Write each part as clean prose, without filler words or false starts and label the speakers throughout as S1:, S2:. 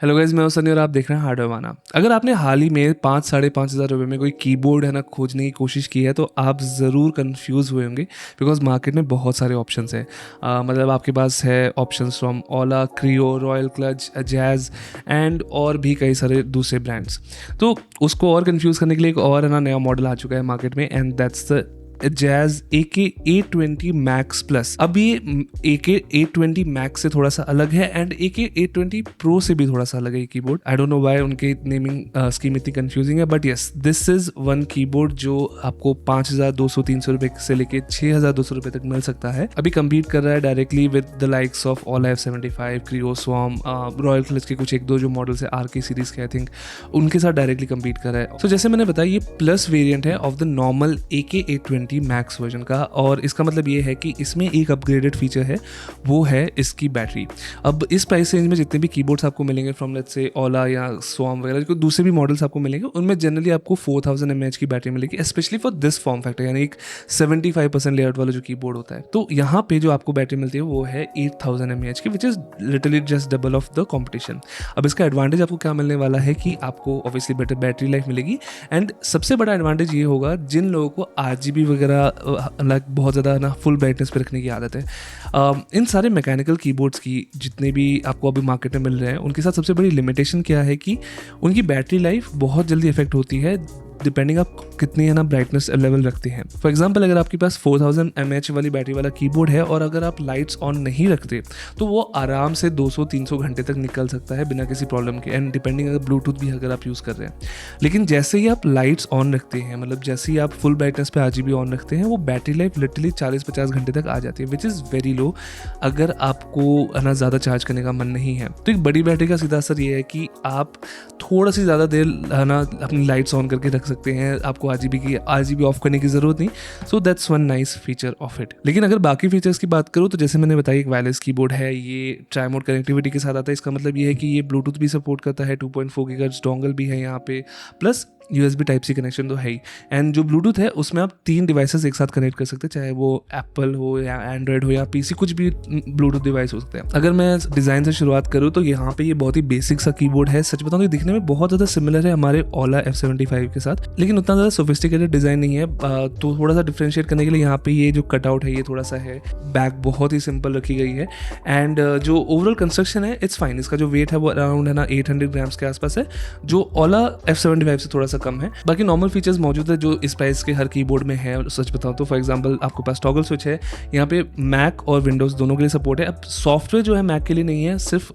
S1: Hello guys, मैं हूं सनी और आप देख रहे हैं हार्डवेयर वाना। अगर आपने हाल ही में 5-5,500 रुपये में कोई कीबोर्ड है ना खोजने की कोशिश की है तो आप ज़रूर कंफ्यूज हुए होंगे, बिकॉज मार्केट में बहुत सारे ऑप्शंस हैं। मतलब आपके पास है options from Aula, Kreo, Royal Kludge, Ajazz and और भी कई सारे दूसरे ब्रांड्स। तो उसको और कंफ्यूज करने के लिए एक और है ना नया मॉडल आ चुका है मार्केट में, and that's the jazz AK A20 max plus. अब ये AK A20 मैक्स से थोड़ा सा अलग है एंड AK A20 प्रो से भी थोड़ा सा अलग है ये keyboard. I don't know why उनके नेमिंग स्कीम इतनी कंफ्यूजिंग है, but yes, this is one keyboard जो आपको 5,200-300 रुपए से लेके 6,200 रुपए तक मिल सकता है। अभी कम्पीट कर रहा है directly with the likes of Aula F75, Kreo, Swarm, Royal Kludge के कुछ एक दो जो मॉडल्स है RK सीरीज के, आई थिंक उनके साथ डायरेक्टली कम्पीट कर रहा है। तो जैसे मैंने बताया, ये प्लस वेरिएंट है of the normal AK A20 max version का, और इसका मतलब ये है कि इसमें एक अपग्रेडेड फीचर है, वो है इसकी बैटरी। अब इस प्राइस रेंज में जितने भी कीबोर्ड्स आपको मिलेंगे फ्रॉम लेट्स से ओला या स्वार्म वगैरह, जो दूसरे भी मॉडल्स आपको मिलेंगे, उनमें जनरली आपको 4000 mAh की बैटरी मिलेगी, specially for this form factor, यानी एक 75% लेआउट वाला जो कीबोर्ड होता है। तो यहाँ पे जो आपको बैटरी मिलती है वो है 8000 mAh की, which is literally just double of the competition. अब इसका एडवांटेज आपको क्या मिलने वाला है कि आपको ऑब्वियसली बेटर बैटरी लाइफ मिलेगी, एंड सबसे बड़ा एडवांटेज ये होगा जिन लोगों को RGB वगैरह लाइक बहुत ज़्यादा ना फुल ब्राइटनेस पे रखने की आदत है। इन सारे मैकेनिकल कीबोर्ड्स की जितने भी आपको अभी मार्केट में मिल रहे हैं, उनके साथ सबसे बड़ी लिमिटेशन क्या है कि उनकी बैटरी लाइफ बहुत जल्दी इफेक्ट होती है डिपेंडिंग आप कितनी है ना ब्राइटनेस लेवल रखते हैं। फॉर एग्जांपल, अगर आपके पास 4000 mAh वाली बैटरी वाला कीबोर्ड है और अगर आप लाइट्स ऑन नहीं रखते तो वो आराम से 200-300 घंटे तक निकल सकता है बिना किसी प्रॉब्लम के, एंड डिपेंडिंग अगर ब्लूटूथ भी अगर आप यूज़ कर रहे हैं। लेकिन जैसे ही आप लाइट्स ऑन रखते हैं, मतलब जैसे ही आप फुल ब्राइटनेस पे RGB ऑन रखते हैं, वो बैटरी लाइफ लिटरली 40-50 घंटे तक आ जाती है, विच इज़ वेरी लो अगर आपको है ना ज़्यादा चार्ज करने का मन नहीं है। तो एक बड़ी बैटरी का सीधा असर ये है कि आप थोड़ा सी ज़्यादा देर है ना अपनी लाइट्स ऑन करके रख सकते हैं, आपको RGB ऑफ करने की ज़रूरत नहीं। So that's one nice feature of it. लेकिन अगर बाकी फीचर्स की बात करूँ तो जैसे मैंने बताया, एक वायरलेस कीबोर्ड है, ये ट्राई मोड कनेक्टिविटी के साथ आता है। इसका मतलब ये है कि ये ब्लूटूथ भी सपोर्ट करता है, 2.4 गीगाहर्ट्ज़ डोंगल भी है यहाँ पे, प्लस USB Type-C कनेक्शन तो है ही। एंड जो ब्लूटूथ है उसमें आप 3 डिवाइसेस एक साथ कनेक्ट कर सकते हैं, चाहे वो एप्पल हो या एंड्रॉयड हो या PC, कुछ भी ब्लूटूथ डिवाइस हो सकते हैं। अगर मैं डिज़ाइन से शुरुआत करूँ तो यहाँ पे ये बहुत ही बेसिक सा कीबोर्ड है। सच बताऊँ तो दिखने में बहुत ज़्यादा सिमिलर है हमारे ओला F75 के साथ, लेकिन उतना ज़्यादा सोफिस्टिकेटेड डिज़ाइन नहीं है। तो थोड़ा सा डिफ्रेंशिएट करने के लिए यहाँ पे ये जो कटआउट है ये थोड़ा सा है, बैक बहुत ही सिंपल रखी गई है, एंड जो ओवरऑल कंस्ट्रक्शन है इट्स फाइन। इसका जो वेट है वो अराउंड है ना 800 ग्राम्स के आसपास है, जो ओला F75 से थोड़ा सा कम है। बाकी नॉर्मल फीचर्स मौजूद है जो इस प्राइस के हर कीबोर्ड में है। सच बताऊं तो फॉर एग्जांपल आपके पास टॉगल स्विच है, यहाँ पे मैक और विंडोज़ दोनों के लिए सपोर्ट है। अब सॉफ्टवेयर जो है मैक के लिए नहीं है, सिर्फ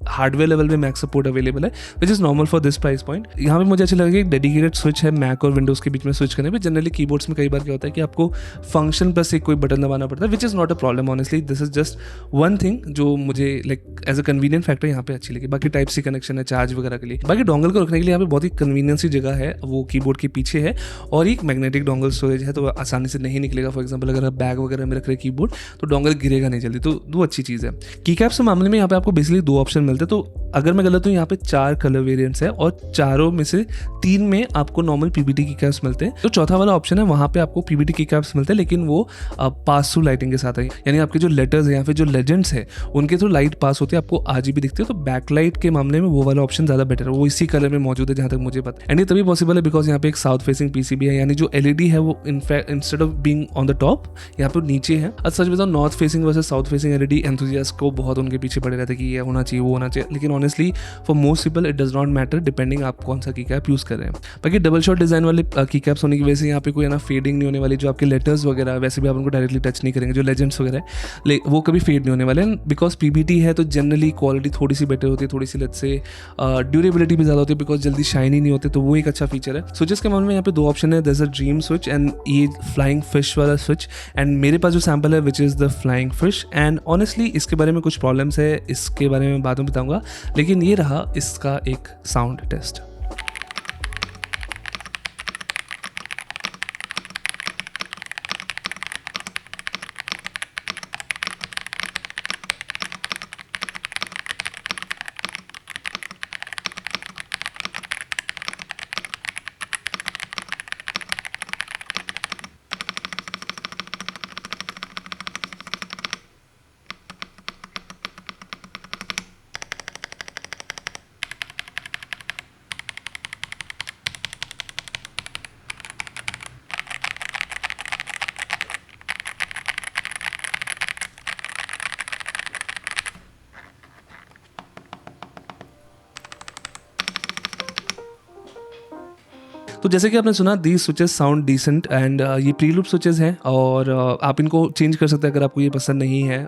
S1: हार्डवेयर लेवल में मैक सपोर्ट अवेलेबल है, which is normal for this price point. यहाँ पे मुझे अच्छा लगा कि एक डेडिकेटेड स्विच है मैक और विंडोज़ के बीच में स्विच करने में। जनरली कीबोर्ड्स में कई बार क्या होता है कि आपको फंक्शन प्लस एक कोई बटन दबाना पड़ता है, which is not a problem honestly. This is just one thing जो मुझे like as a convenient factor यहाँ पे अच्छी लगी। बाकी Type-C कनेक्शन है चार्ज वगैरह के लिए। बाकी डोंगल को रखने के लिए यहाँ पे बहुत ही कन्वीनियंस की जगह है, वो कीबोर्ड के पीछे है, और एक मैग्नेटिक डोंगल स्टोरेज है, तो आसानी से नहीं निकलेगा। फॉर एग्जांपल अगर आप बैग वगैरह में रख रहे कीबोर्ड तो डोंगल गिरेगा नहीं जल्दी, तो दो अच्छी चीज़ है। की कैप्स के मामले में यहाँ पे आपको बेसिकली 2 ऑप्शन मिलते हैं। तो अगर मैं गलत हूँ, यहाँ पे 4 कलर वेरिएंट्स है और चारों में से 3 में आपको नॉर्मल PBT की कैप्स मिलते हैं। जो चौथा वाला ऑप्शन है वहाँ पे आपको PBT की कैप्स मिलते हैं, लेकिन वो पास थ्रू लाइटिंग के साथ है, यानी आपके जो लेटर्स है या फिर जो लेजेंड्स है उनके थ्रू लाइट पास होती है, आपको RGB दिखती है। तो बैकलाइट के मामले में वो वाला ऑप्शन ज़्यादा बेटर है, वो इसी कलर में मौजूद है जहाँ तक मुझे पता है। एंड ये तभी पॉसिबल है बिकॉज यहाँ पे एक साउथ फेसिंग PCB है, यानी जो LED है वो in fact instead of being on the top यहाँ पे नीचे है। अब सच बताओ, north facing versus south facing LED enthusiast को बहुत उनके पीछे पड़े रहते हैं कि ये होना चाहिए वो होना चाहिए, लेकिन honestly for most people it does not matter, depending आप कौन सा की कैप यूज़ कर रहे हैं। बाकी डबल शॉट डिजाइन वाले की कैप्स होने की वजह से यहाँ पे कोई ना फेडिंग नहीं होने वाली। जो आपके लेटर्स वगैरह वैसे भी आप उनको डायरेक्टली टच नहीं करेंगे, जो लेजेंड्स वगैरह है वो कभी फेड नहीं होने वाले, बिकॉज PBT है तो जनरली क्वालिटी थोड़ी सी बेटर होती है, थोड़ी सी लेट्स से ड्यूरेबिलिटी भी ज़्यादा होती है, बिकॉज जल्दी शाइनी नहीं होते, तो वो एक अच्छा फीचर है। स्विचेस के मामले में यहाँ पे 2 ऑप्शन है, there is a dream switch and ये फ्लाइंग फिश वाला स्विच, एंड मेरे पास जो सैम्पल है which is the flying fish. And honestly इसके बारे में कुछ प्रॉब्लम्स है, इसके बारे में बाद में बताऊंगा, लेकिन ये रहा इसका एक साउंड टेस्ट। तो जैसे कि आपने सुना, these switches sound decent and ये प्री लूप स्विचेस हैं और आप इनको चेंज कर सकते हैं अगर आपको ये पसंद नहीं है।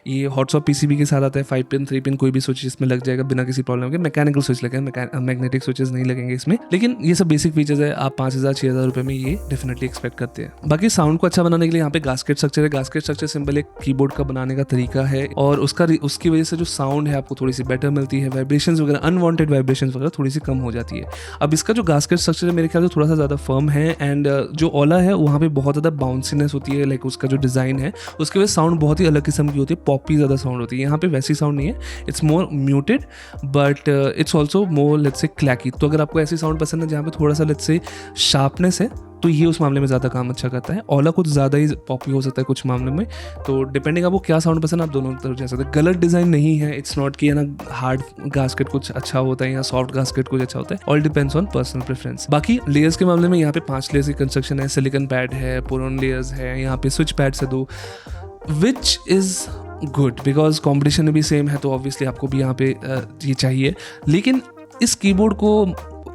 S1: ये हॉटसॉप पीसीबी के साथ आता है, 5 पिन 3 पिन कोई भी स्विच इसमें लग जाएगा बिना किसी प्रॉब्लम के। मैकेनिकल स्विच लगेगा, मैग्नेटिक स्विचेस नहीं लगेंगे इसमें, लेकिन ये सब बेसिक फीचर्स है। आप 5,000-6,000 रुपये में ये डेफिनेटली एक्सपेक्ट करते हैं। बाकी साउंड को अच्छा बनाने के लिए यहाँ पे गास्केट स्ट्रक्चर है। गास्केट स्ट्रक्चर सिंपल एक कीबोर्ड का बनाने का तरीका है और उसकी वजह से जो साउंड है आपको थोड़ी सी बेटर मिलती है। वाइब्रेशंस वगैरह, अनवांटेड वाइब्रेशंस वगैरह थोड़ी सी कम हो जाती है। अब इसका जो गास्केट स्ट्रक्चर है मेरे ख्याल से थोड़ा सा ज़्यादा फर्म है एंड जो ओला है वहाँ पे बहुत ज़्यादा बाउंसीनेस होती है। लाइक उसका जो डिज़ाइन है उसकी वजह से साउंड बहुत ही अलग किस्म की होती है, पॉपी ज़्यादा साउंड होती है। यहाँ पे वैसी साउंड नहीं है, it's more muted but it's also more let's say clacky. तो अगर आपको ऐसी साउंड पसंद है जहाँ पे थोड़ा सा लेट्स से शार्पनेस है तो ये उस मामले में ज़्यादा काम अच्छा करता है। ओला कुछ ज़्यादा ही पॉपी हो सकता है कुछ मामले में, तो डिपेंडिंग आपको क्या साउंड पसंद है आप दोनों तरफ जा सकते हैं। गलत डिज़ाइन नहीं है, इट्स नॉट कि है ना हार्ड गास्केट कुछ अच्छा होता है या सॉफ्ट गास्केट कुछ अच्छा होता है। All depends on personal preference. बाकी लेयर्स के मामले में यहाँ पे 5 लेयर्स की कंस्ट्रक्शन है, सिलिकॉन पैड है, पोरोन लेयर्स है, यहाँ पे स्विच पैड्स है 2, which is good because competition भी सेम है तो ऑब्वियसली आपको भी यहाँ पे ये चाहिए। लेकिन इस कीबोर्ड को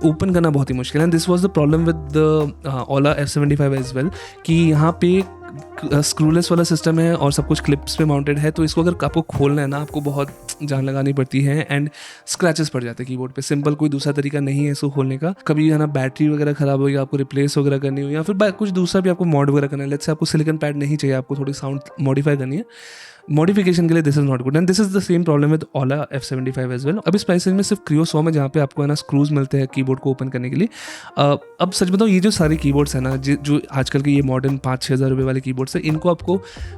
S1: ओपन करना बहुत ही मुश्किल है। This was the problem with the Aula F75 as well कि यहाँ पे स्क्रूलेस वाला सिस्टम है और सब कुछ क्लिप्स पे माउंटेड है, तो इसको अगर आपको खोलना है ना आपको बहुत जान लगानी पड़ती है एंड स्क्रैचेस पड़ जाते हैं कीबोर्ड पे। सिंपल कोई दूसरा तरीका नहीं है इसको खोलने का। कभी है ना बैटरी वगैरह खराब होगी, आपको रिप्लेस वगैरह करनी हो या फिर कुछ दूसरा भी आपको मॉड वगैरह करना है। लेट्स से आपको सिलिकॉन पैड नहीं चाहिए, आपको थोड़ी साउंड मॉडिफाई करनी है, मॉडिफिकेशन के लिए this is not good and this is the same problem with Aula F75 as well. अब इस प्राइस रेंज में सिर्फ क्रियो 100 में जहाँ पे आपको है ना स्क्रूज मिलते हैं कीबोर्ड को ओपन करने के लिए। अब सच बताओ ये जो सारे कीबोर्ड्स हैं ना जो आजकल के ये मॉडर्न 5-6 हज़ार रुपये वाले कीबोर्ड्स हैं, इनको आपको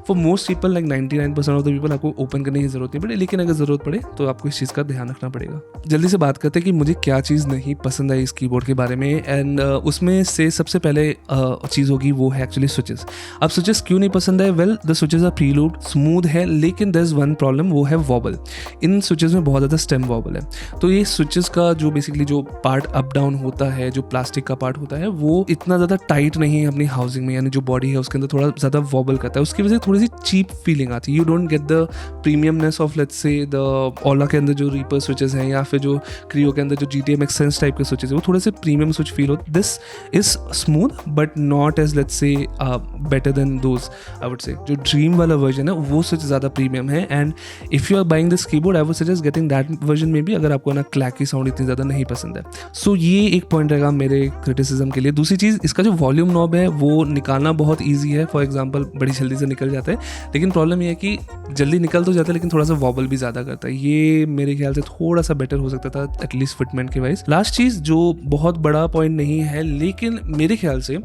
S1: for most people like 99% of the people आपको ओपन करने की जरूरत नहीं पड़े, लेकिन अगर जरूरत पड़े तो आपको इस चीज़ का ध्यान रखना पड़ेगा। जल्दी से बात करते हैं कि मुझे क्या चीज़ नहीं पसंद आई इस कीबोर्ड के बारे में एंड उसमें से सबसे पहले चीज़ होगी वो है एक्चुअली स्विचेस। अब स्विचेस क्यों नहीं पसंद है? Well the switches are prelubed, smooth है, लेकिन देयर इज वन प्रॉब्लम, वो है वॉबल। इन स्विचेस में बहुत ज़्यादा स्टेम वॉबल है। तो ये स्विचेस का जो बेसिकली जो पार्ट अप डाउन होता है, जो प्लास्टिक का पार्ट होता है, वो इतना ज़्यादा टाइट नहीं है अपनी हाउसिंग में, यानी जो बॉडी है उसके अंदर थोड़ा ज़्यादा वॉबल करता है। उसकी वजह से थोड़ी सी चीप फीलिंग आती है। You don't get the premiumness of let's say the Ola के अंदर जो रीपर स्विचेस हैं या फिर जो क्रियो के अंदर जो GTM एक्सेंस टाइप के स्विचेस है, वो थोड़े से प्रीमियम स्विच फील होते। This is smooth but not as let's say better than those. I would say जो ड्रीम वाला वर्जन है वो स्विच ज़्यादा प्रीमियम है and if you are buying this keyboard I would suggest getting that version में भी, अगर आपको ना क्लैकी साउंड इतनी ज़्यादा नहीं पसंद है। सो ये एक पॉइंट रहेगा मेरे क्रिटिसिज्म के लिए। दूसरी चीज़, इसका जो वॉल्यूम नॉब है वो निकालना बहुत ईजी है। फॉर एग्जाम्पल बड़ी जल्दी से निकल जाता है, लेकिन प्रॉब्लम ये है कि जल्दी निकल तो जाता है लेकिन थोड़ा सा वॉबल भी ज़्यादा करता है। ये मेरे ख्याल से थोड़ा सा बेटर हो सकता था एटलीस्ट फिटमेंट के वाइज। लास्ट चीज़ जो बहुत बड़ा पॉइंट नहीं है लेकिन मेरे ख्याल से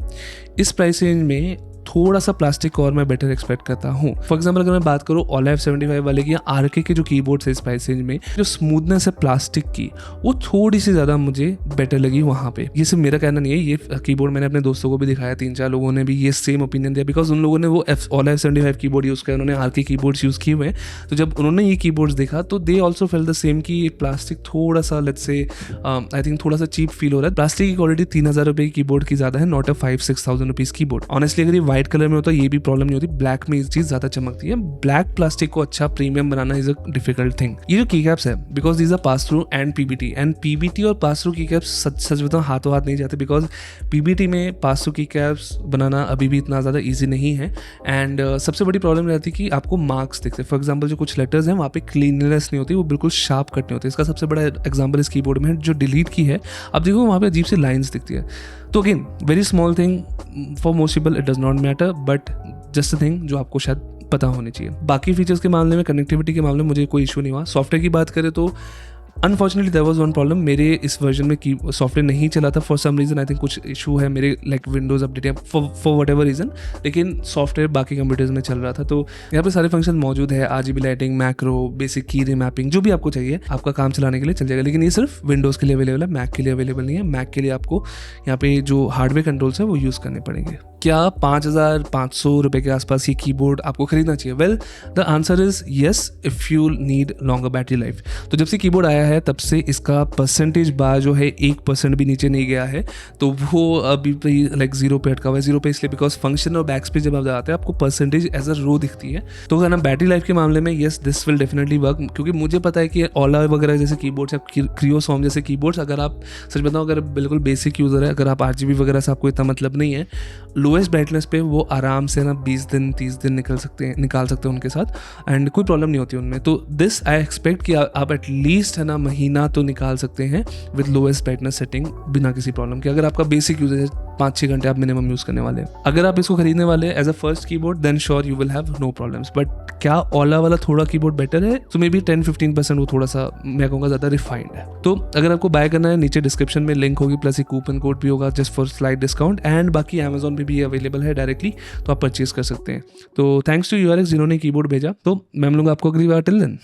S1: इस प्राइस रेंज में थोड़ा सा प्लास्टिक और मैं बेटर एक्सपेक्ट करता हूँ। फॉर एग्जाम्पल अगर मैं बात करूँ ओला F75 वाले की या RK के जो कीबोर्ड्स है इस प्राइस रेंज में, जो स्मूथनेस है प्लास्टिक की वो थोड़ी सी ज़्यादा मुझे बेटर लगी वहाँ पे। ये सिर्फ मेरा कहना नहीं है, ये कीबोर्ड मैंने अपने दोस्तों को भी दिखाया, 3-4 लोगों ने भी ये सेम ओपिनियन दिया बिकॉज उन लोगों ने वो ओला F75 कीबोर्ड यूज़ किया, उन्होंने RK कीबोर्ड्स यूज़ किए हुए हैं। तो जब उन्होंने ये कीबोर्ड्स देखा तो they also fail the same कि प्लास्टिक थोड़ा सा लेट्स से आई थिंक थोड़ा सा चीप फील हो रहा है। प्लास्टिक की क्वालिटी 3,000 रुपये की कीबोर्ड की ज़्यादा है, not a 5-6,000 rupees keyboard. Honestly अगर ये व्हाइट कलर में होता ये भी प्रॉब्लम नहीं होती, ब्लैक में ये चीज़ ज़्यादा चमकती है। ब्लैक प्लास्टिक को अच्छा प्रीमियम बनाना इज अ डिफिकल्ट थिंग। ये जो की कैप्स है because these are pass through and PBT और पास थ्रू की कैप्स सच बताऊं हाथों हाथ नहीं जाते बिकॉज पीबीटी में पास थ्रू की कैप्स बनाना अभी भी इतना ज़्यादा ईजी नहीं है एंड सबसे बड़ी प्रॉब्लम रहती है कि आपको मार्क्स दिखते हैं। फॉर एग्जाम्पल जो कुछ लेटर्स हैं वहाँ पे क्लीननेस नहीं होती, वो बिल्कुल शार्प कट नहीं होती। इसका सबसे बड़ा एग्जाम्पल इस कीबोर्ड में है जो डिलीट की है, अब देखो वहाँ पे अजीब सी लाइन्स दिखती है। तो again very small thing, for most people it does not matter but just a thing जो आपको शायद पता होनी चाहिए। बाकी फीचर्स के मामले में, कनेक्टिविटी के मामले में मुझे कोई इशू नहीं हुआ। सॉफ्टवेयर की बात करें तो unfortunately there was one problem, मेरे इस वर्जन में की सॉफ्टवेयर नहीं चला था for some reason. I think कुछ इशू है मेरे लाइक विंडोज़ अपडेट या फॉर वट एवर रीज़न, लेकिन सॉफ्टवेयर बाकी कंप्यूटर्स में चल रहा था। तो यहाँ पे सारे फंक्शन मौजूद है, RGB लाइटिंग, मैक्रो, बेसिक की रीमैपिंग, जो भी आपको चाहिए आपका काम चलाने के लिए चल जाएगा। लेकिन ये सिर्फ विंडोज़ के लिए अवेलेबल है, मैक के लिए अवेलेबल नहीं है। मैक के लिए आपको यहाँ पे जो हार्डवेयर कंट्रोल्स है वो यूज़ करने पड़ेंगे। क्या 5,500 रुपये के आसपास ये कीबोर्ड आपको खरीदना चाहिए? Well the answer is yes if you need longer battery life. तो जब से कीबोर्ड आया है तब से इसका परसेंटेज बार जो है 1% भी नीचे नहीं गया है, तो वो अभी लाइक जीरो पे अटका हुआ है। जीरो पे इसलिए बिकॉज फंक्शन और बैक्स पे जब आप जाते हैं आपको परसेंटेज एज अ रो दिखती है। तो अगर ना बैटरी लाइफ के मामले में yes this will definitely work, क्योंकि मुझे पता है कि ओला वगैरह जैसे कीबोर्ड्स या क्रियोसॉम जैसे कीबोर्ड्स, अगर आप सच बताओ अगर बिल्कुल बेसिक यूज़र है, अगर आप RGB वगैरह से आपको इतना मतलब नहीं है, लोएस्ट ब्राइटनेस पे वो आराम से ना 20 दिन 30 दिन निकाल सकते हैं उनके साथ, एंड कोई प्रॉब्लम नहीं होती उनमें। तो दिस आई एक्सपेक्ट कि आप एटलीस्ट है ना महीना तो निकाल सकते हैं विद लोएस्ट ब्राइटनेस सेटिंग बिना किसी प्रॉब्लम के, अगर आपका बेसिक यूज़र है 5-6 घंटे आप मिनिमम यूज़ करने वाले हैं। अगर आप इसको खरीदने वाले हैं as a first keyboard then sure you will have no problems. But क्या ओला वाला थोड़ा कीबोर्ड बेटर है, तो मे बी 10-15% वो थोड़ा सा मैं कहूँगा ज़्यादा रिफाइंड है। तो अगर आपको बाय करना है नीचे डिस्क्रिप्शन में लिंक होगी, प्लस एक कूपन कोड भी होगा just for slide discount, and बाकी अमेजोन पे भी अवेलेबल है डायरेक्टली, तो आप परचेज कर सकते हैं। तो थैंक्स टू URX जिन्होंने कीबोर्ड भेजा। तो मैं मिलूंगा आपको अगली बार, टिल देन।